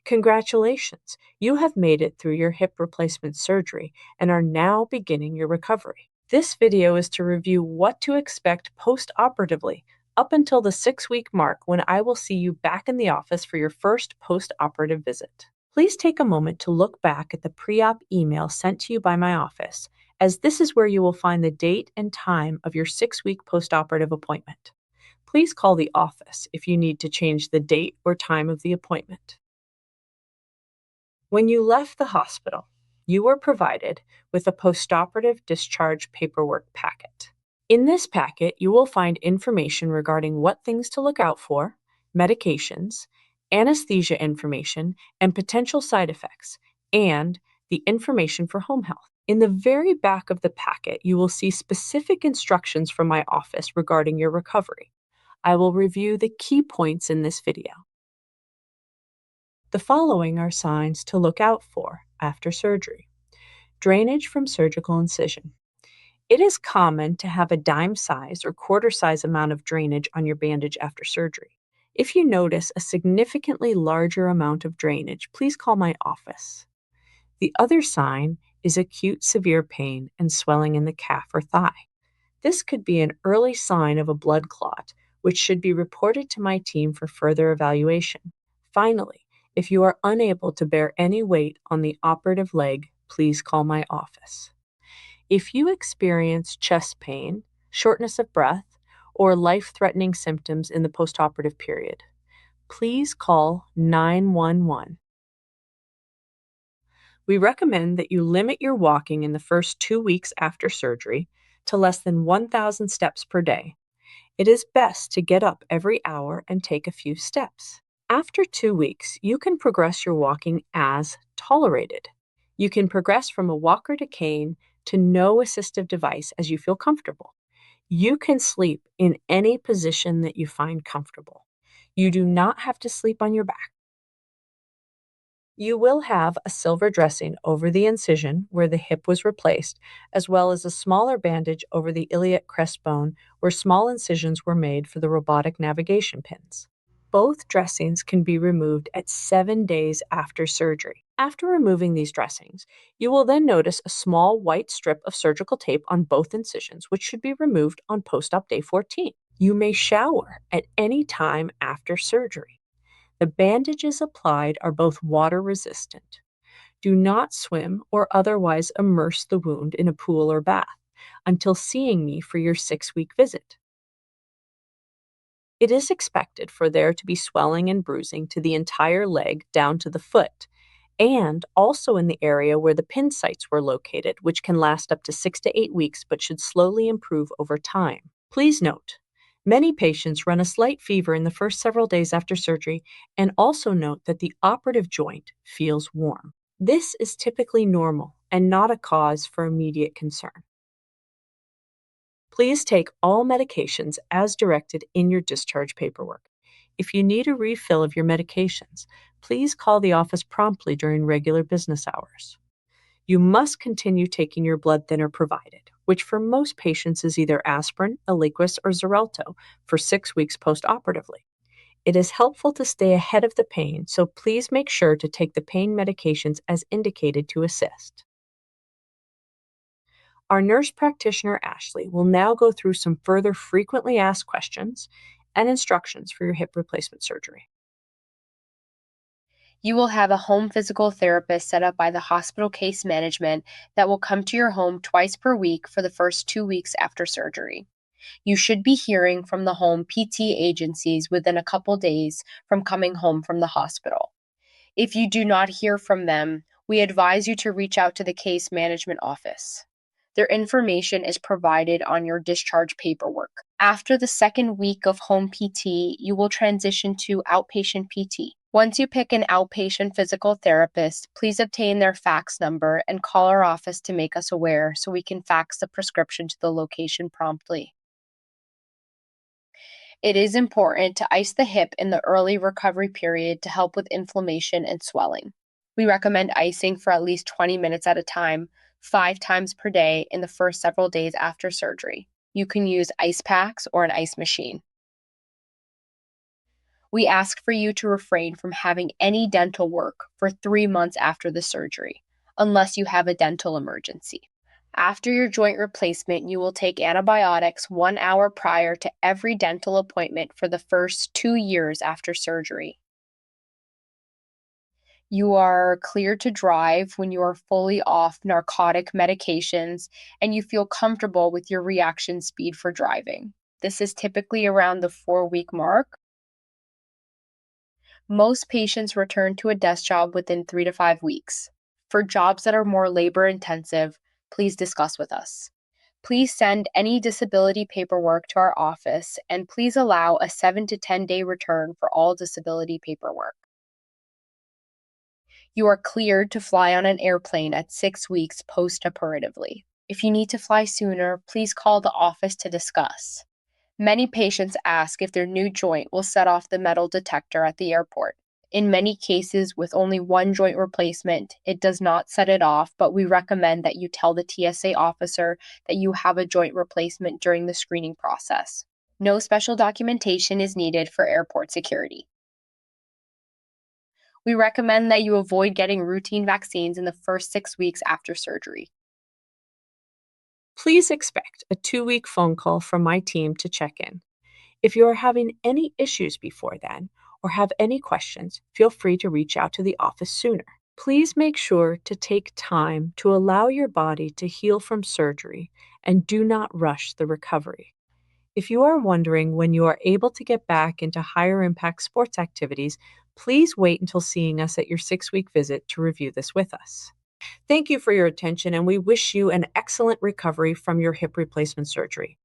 Congratulations! You have made it through your hip replacement surgery and are now beginning your recovery. This video is to review what to expect post-operatively up until the 6-week mark when I will see you back in the office for your first post-operative visit. Please take a moment to look back at the pre-op email sent to you by my office, as this is where you will find the date and time of your 6-week post-operative appointment. Please call the office if you need to change the date or time of the appointment. When you left the hospital, you were provided with a postoperative discharge paperwork packet. In this packet, you will find information regarding what things to look out for, medications, anesthesia information, and potential side effects, and the information for home health. In the very back of the packet, you will see specific instructions from my office regarding your recovery. I will review the key points in this video. The following are signs to look out for after surgery. Drainage from surgical incision. It is common to have a dime size or quarter size amount of drainage on your bandage after surgery. If you notice a significantly larger amount of drainage, please call my office. The other sign is acute severe pain and swelling in the calf or thigh. This could be an early sign of a blood clot, which should be reported to my team for further evaluation. Finally, if you are unable to bear any weight on the operative leg, please call my office. If you experience chest pain, shortness of breath, or life-threatening symptoms in the postoperative period, please call 911. We recommend that you limit your walking in the first 2 weeks after surgery to less than 1,000 steps per day. It is best to get up every hour and take a few steps. After 2 weeks, you can progress your walking as tolerated. You can progress from a walker to cane to no assistive device as you feel comfortable. You can sleep in any position that you find comfortable. You do not have to sleep on your back. You will have a silver dressing over the incision where the hip was replaced, as well as a smaller bandage over the iliac crest bone where small incisions were made for the robotic navigation pins. Both dressings can be removed at 7 days after surgery. After removing these dressings, you will then notice a small white strip of surgical tape on both incisions, which should be removed on post-op day 14. You may shower at any time after surgery. The bandages applied are both water resistant. Do not swim or otherwise immerse the wound in a pool or bath until seeing me for your 6-week visit. It is expected for there to be swelling and bruising to the entire leg down to the foot, and also in the area where the pin sites were located, which can last up to 6 to 8 weeks but should slowly improve over time. Please note, many patients run a slight fever in the first several days after surgery, and also note that the operative joint feels warm. This is typically normal and not a cause for immediate concern. Please take all medications as directed in your discharge paperwork. If you need a refill of your medications, please call the office promptly during regular business hours. You must continue taking your blood thinner provided, which for most patients is either aspirin, Eliquis, or Xarelto, for 6 weeks post-operatively. It is helpful to stay ahead of the pain, so please make sure to take the pain medications as indicated to assist. Our nurse practitioner, Ashley, will now go through some further frequently asked questions and instructions for your hip replacement surgery. You will have a home physical therapist set up by the hospital case management that will come to your home twice per week for the first 2 weeks after surgery. You should be hearing from the home PT agencies within a couple days from coming home from the hospital. If you do not hear from them, we advise you to reach out to the case management office. Their information is provided on your discharge paperwork. After the 2nd week of home PT, you will transition to outpatient PT. Once you pick an outpatient physical therapist, please obtain their fax number and call our office to make us aware so we can fax the prescription to the location promptly. It is important to ice the hip in the early recovery period to help with inflammation and swelling. We recommend icing for at least 20 minutes at a time, 5 times per day in the first several days after surgery. You can use ice packs or an ice machine. We ask for you to refrain from having any dental work for 3 months after the surgery, unless you have a dental emergency. After your joint replacement, you will take antibiotics 1 hour prior to every dental appointment for the first 2 years after surgery. You are cleared to drive when you are fully off narcotic medications and you feel comfortable with your reaction speed for driving. This is typically around the 4 week mark. Most patients return to a desk job within 3 to 5 weeks. For jobs that are more labor intensive, please discuss with us. Please send any disability paperwork to our office and please allow a 7 to 10 day return for all disability paperwork. You are cleared to fly on an airplane at 6 weeks post-operatively. If you need to fly sooner, please call the office to discuss. Many patients ask if their new joint will set off the metal detector at the airport. In many cases, with only one joint replacement, it does not set it off, but we recommend that you tell the TSA officer that you have a joint replacement during the screening process. No special documentation is needed for airport security. We recommend that you avoid getting routine vaccines in the first 6 weeks after surgery. Please expect a 2-week phone call from my team to check in. If you are having any issues before then or have any questions, feel free to reach out to the office sooner. Please make sure to take time to allow your body to heal from surgery and do not rush the recovery. If you are wondering when you are able to get back into higher impact sports activities, please wait until seeing us at your 6-week visit to review this with us. Thank you for your attention, and we wish you an excellent recovery from your hip replacement surgery.